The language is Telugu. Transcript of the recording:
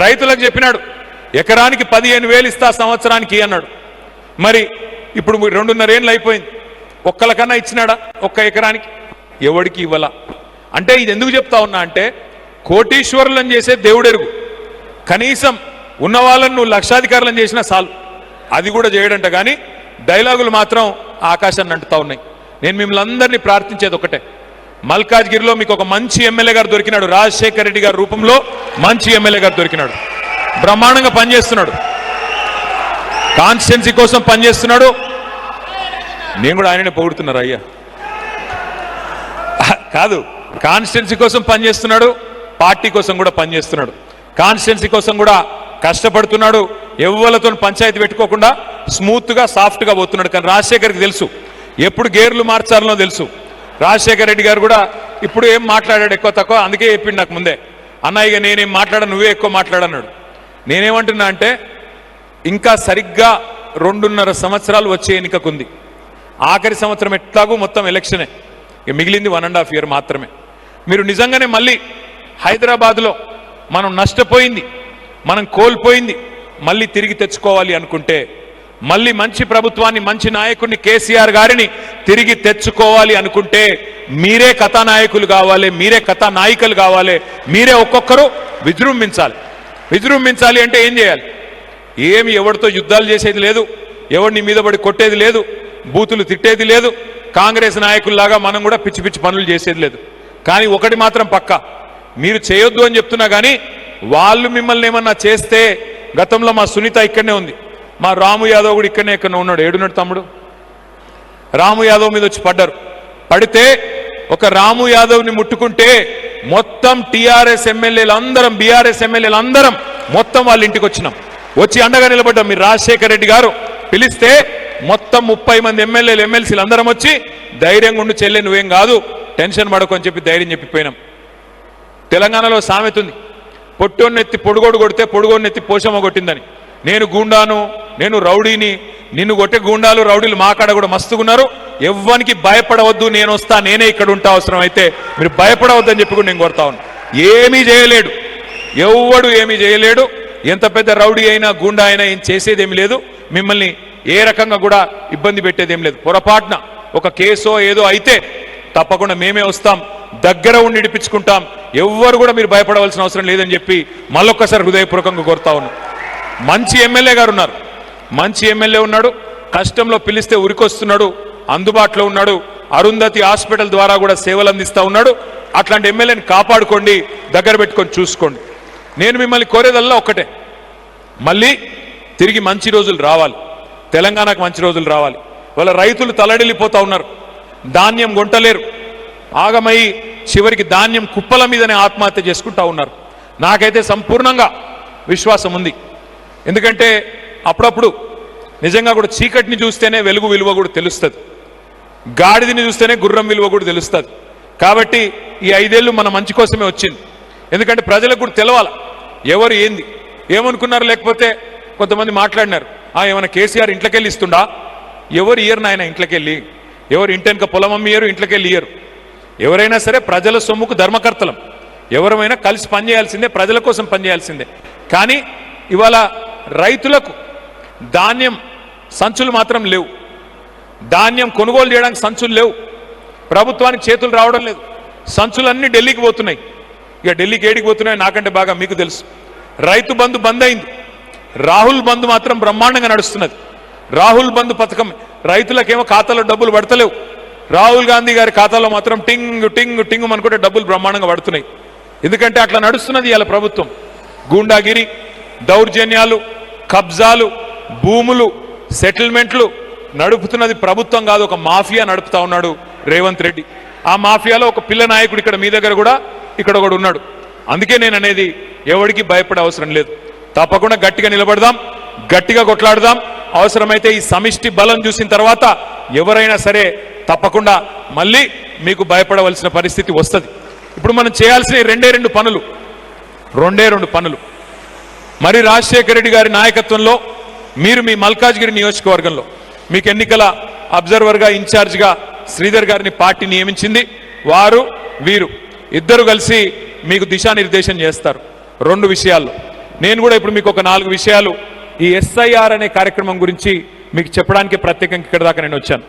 రైతులకు చెప్పినాడు ఎకరానికి 15,000 ఇస్తా సంవత్సరానికి అన్నాడు. మరి ఇప్పుడు 2.5 ఏళ్ళు అయిపోయింది, ఒక్కలకన్నా ఇచ్చినాడా? ఒక్క ఎకరానికి ఎవడికి ఇవ్వాల. అంటే ఇది ఎందుకు చెప్తా ఉన్నా అంటే కోటీశ్వరులను చేసే దేవుడెరుగు, కనీసం ఉన్న వాళ్ళను నువ్వు లక్షాధికారులను చేసినా చాలు, అది కూడా చేయడంట. కానీ డైలాగులు మాత్రం ఆకాశాన్ని అంటుతా ఉన్నాయి. నేను మిమ్మల్ని అందరినీ ప్రార్థించేది ఒకటే, మల్కాజ్గిరిలో మీకు ఒక మంచి ఎమ్మెల్యే గారు దొరికినాడు, రాజశేఖర రెడ్డి గారి రూపంలో మంచి ఎమ్మెల్యే గారు దొరికినాడు. బ్రహ్మాండంగా పనిచేస్తున్నాడు, కాన్స్టిట్యున్సీ కోసం పనిచేస్తున్నాడు. నేను కూడా ఆయననే పొగుడుతున్నారు అయ్యా, కాదు, కాన్స్టిట్యున్సీ కోసం పనిచేస్తున్నాడు, పార్టీ కోసం కూడా పనిచేస్తున్నాడు, కాన్స్టిట్యున్సీ కోసం కూడా కష్టపడుతున్నాడు. ఎవ్వలతో పంచాయతీ పెట్టుకోకుండా స్మూత్గా సాఫ్ట్గా పోతున్నాడు. కానీ రాజశేఖర్కి తెలుసు ఎప్పుడు గేర్లు మార్చాలనో తెలుసు. రాజశేఖర రెడ్డి గారు కూడా ఇప్పుడు ఏం మాట్లాడాడు ఎక్కువ తక్కువ, అందుకే చెప్పిండు నాకు ముందే, అన్న ఇక నేనేం మాట్లాడా, నువ్వే ఎక్కువ మాట్లాడన్నాడు. నేనేమంటున్నా అంటే ఇంకా సరిగ్గా 2.5 సంవత్సరాలు వచ్చే ఎన్నికకుంది. ఆఖరి సంవత్సరం ఎట్లాగూ మొత్తం ఎలక్షనే, ఇక మిగిలింది 1.5 year మాత్రమే. మీరు నిజంగానే మళ్ళీ హైదరాబాద్లో మనం నష్టపోయింది, మనం కోల్పోయింది మళ్ళీ తిరిగి తెచ్చుకోవాలి అనుకుంటే, మళ్ళీ మంచి ప్రభుత్వాన్ని, మంచి నాయకుడిని కేసీఆర్ గారిని తిరిగి తెచ్చుకోవాలి అనుకుంటే మీరే కథానాయకులు కావాలి, మీరే కథానాయికలు కావాలి, మీరే ఒక్కొక్కరు విజృంభించాలి. విజృంభించాలి అంటే ఏం చేయాలి? ఏమి ఎవరితో యుద్ధాలు చేసేది లేదు, ఎవరిని మీద పడి కొట్టేది లేదు, బూతులు తిట్టేది లేదు, కాంగ్రెస్ నాయకుల్లాగా మనం కూడా పిచ్చి పిచ్చి పనులు చేసేది లేదు. కానీ ఒకటి మాత్రం పక్కా, మీరు చేయొద్దు అని చెప్తున్నా కానీ వాళ్ళు మిమ్మల్ని ఏమన్నా చేస్తే, గతంలో మా సునీత ఇక్కడనే ఉంది, మా రాము యాదవ్ కూడా ఇక్కడనే ఎక్కడ ఉన్నాడు, ఏడున్నాడు తమ్ముడు, రాము యాదవ్ మీద వచ్చి పడ్డారు. పడితే ఒక రాము యాదవ్ని ముట్టుకుంటే మొత్తం టీఆర్ఎస్ ఎమ్మెల్యేలు అందరం, బీఆర్ఎస్ ఎమ్మెల్యేలు అందరం మొత్తం వాళ్ళ ఇంటికి వచ్చినాం, వచ్చి అండగా నిలబడ్డాం. మీరు రాజశేఖర రెడ్డి గారు పిలిస్తే మొత్తం 30 మంది ఎమ్మెల్యేలు, ఎమ్మెల్సీలు అందరం వచ్చి ధైర్యంగా ఉండి, చెల్లె నువ్వేం కాదు, టెన్షన్ పడకు అని చెప్పి ధైర్యం చెప్పిపోయినాం. తెలంగాణలో సామెత ఉంది, పొట్టోన్నెత్తి పొడుగోడు కొడితే పొడుగోన్నెత్తి పోషమ్మ కొట్టిందని. నేను గూండాను, నేను రౌడీని, నిన్ను కొట్టే గూండాలు రౌడీలు మా కాడ కూడా మస్తుగున్నారు, ఎవ్వనికి భయపడవద్దు, నేను వస్తా, నేనే ఇక్కడ ఉంటా, అవసరం అయితే మీరు భయపడవద్దని చెప్పి కూడా నేను కోరుతా ఉన్నాను. ఏమీ చేయలేడు, ఎవ్వడు ఏమీ చేయలేడు, ఎంత పెద్ద రౌడీ అయినా గూండా అయినా ఏం చేసేదేమీ లేదు, మిమ్మల్ని ఏ రకంగా కూడా ఇబ్బంది పెట్టేదేం లేదు. పొరపాటున ఒక కేసో ఏదో అయితే తప్పకుండా మేమే వస్తాం, దగ్గర ఉండి ఇడిపించుకుంటాం, ఎవ్వరు కూడా మీరు భయపడవలసిన అవసరం లేదని చెప్పి మళ్ళొక్కసారి హృదయపూర్వకంగా కోరుతా ఉన్నాం. మంచి ఎమ్మెల్యే గారు ఉన్నారు, మంచి ఎమ్మెల్యే ఉన్నాడు, కష్టంలో పిలిస్తే ఉరికొస్తున్నాడు, అందుబాటులో ఉన్నాడు, అరుంధతి హాస్పిటల్ ద్వారా కూడా సేవలు అందిస్తూ ఉన్నాడు. అట్లాంటి ఎమ్మెల్యేని కాపాడుకోండి, దగ్గర పెట్టుకొని చూసుకోండి. నేను మిమ్మల్ని కోరేదల్లా ఒక్కటే, మళ్ళీ తిరిగి మంచి రోజులు రావాలి, తెలంగాణకు మంచి రోజులు రావాలి. వాళ్ళ రైతులు తలడిల్లిపోతూ ఉన్నారు, ధాన్యం కొంటలేరు, ఆగమయ్యి చివరికి ధాన్యం కుప్పల మీదనే ఆత్మహత్య చేసుకుంటూ ఉన్నారు. నాకైతే సంపూర్ణంగా విశ్వాసం ఉంది, ఎందుకంటే అప్పుడప్పుడు నిజంగా కూడా చీకటిని చూస్తేనే వెలుగు విలువ కూడా తెలుస్తుంది, గాడిదని చూస్తేనే గుర్రం విలువ కూడా తెలుస్తుంది. కాబట్టి ఈ 5 ఏళ్ళు మన మంచి కోసమే వచ్చింది, ఎందుకంటే ప్రజలకు కూడా తెలవాలి ఎవరు ఏంది ఏమనుకున్నారు. లేకపోతే కొంతమంది మాట్లాడినారు, ఏమైనా కేసీఆర్ ఇంట్లోకెళ్ళి ఇస్తుండా, ఎవరు ఇయ్యరు నాయన ఇంట్లోకెళ్ళి, ఎవరు ఇంటెనక పొలం అమ్మియ్యరు, ఇంట్లోకెళ్ళి ఇయ్యరు. ఎవరైనా సరే ప్రజల సొమ్ముకు ధర్మకర్తలం, ఎవరైనా కలిసి పనిచేయాల్సిందే, ప్రజల కోసం పనిచేయాల్సిందే. కానీ ఇవాళ రైతులకు ధాన్యం సంచులు మాత్రం లేవు, ధాన్యం కొనుగోలు చేయడానికి సంచులు లేవు, ప్రభుత్వానికి చేతులు రావడం లేదు, సంచులన్నీ ఢిల్లీకి పోతున్నాయి. ఇక ఢిల్లీకి ఏడికి పోతున్నాయి నాకంటే బాగా మీకు తెలుసు. రైతు బంధు బంద్ అయింది, రాహుల్ బంధు మాత్రం బ్రహ్మాండంగా నడుస్తున్నది. రాహుల్ బంధు పథకం రైతులకేమో ఖాతాలో డబ్బులు పడతలేవు, రాహుల్ గాంధీ గారి ఖాతాలో మాత్రం టింగ్ టింగ్ టింగ్ అనుకుంటే డబ్బులు బ్రహ్మాండంగా పడుతున్నాయి. ఎందుకంటే అట్లా నడుస్తున్నది ఇవాళ ప్రభుత్వం. గూండాగిరి, దౌర్జన్యాలు, కబ్జాలు, భూములు, సెటిల్మెంట్లు నడుపుతున్నది ప్రభుత్వం కాదు, ఒక మాఫియా నడుపుతా ఉన్నాడు రేవంత్ రెడ్డి. ఆ మాఫియాలో ఒక పిల్ల నాయకుడు ఇక్కడ మీ దగ్గర కూడా ఇక్కడ కూడా ఉన్నాడు. అందుకే నేను అనేది ఎవరికి భయపడే అవసరం లేదు, తప్పకుండా గట్టిగా నిలబడదాం, గట్టిగా కొట్లాడదాం. అవసరమైతే ఈ సమిష్టి బలం చూసిన తర్వాత ఎవరైనా సరే తప్పకుండా మళ్ళీ మీకు భయపడవలసిన పరిస్థితి వస్తుంది. ఇప్పుడు మనం చేయాల్సిన రెండే రెండు పనులు. మరి రాజశేఖర రెడ్డి గారి నాయకత్వంలో మీరు మీ మల్కాజ్గిరి నియోజకవర్గంలో మీకు ఎన్నికల అబ్జర్వర్గా ఇన్ఛార్జ్గా శ్రీధర్ గారిని పార్టీ నియమించింది. వీరు ఇద్దరు కలిసి మీకు దిశానిర్దేశం చేస్తారు 2 విషయాల్లో. నేను కూడా ఇప్పుడు మీకు ఒక 4 విషయాలు ఈ SIR అనే కార్యక్రమం గురించి మీకు చెప్పడానికి ప్రత్యేకంగా ఇక్కడ దాకా నేను వచ్చాను.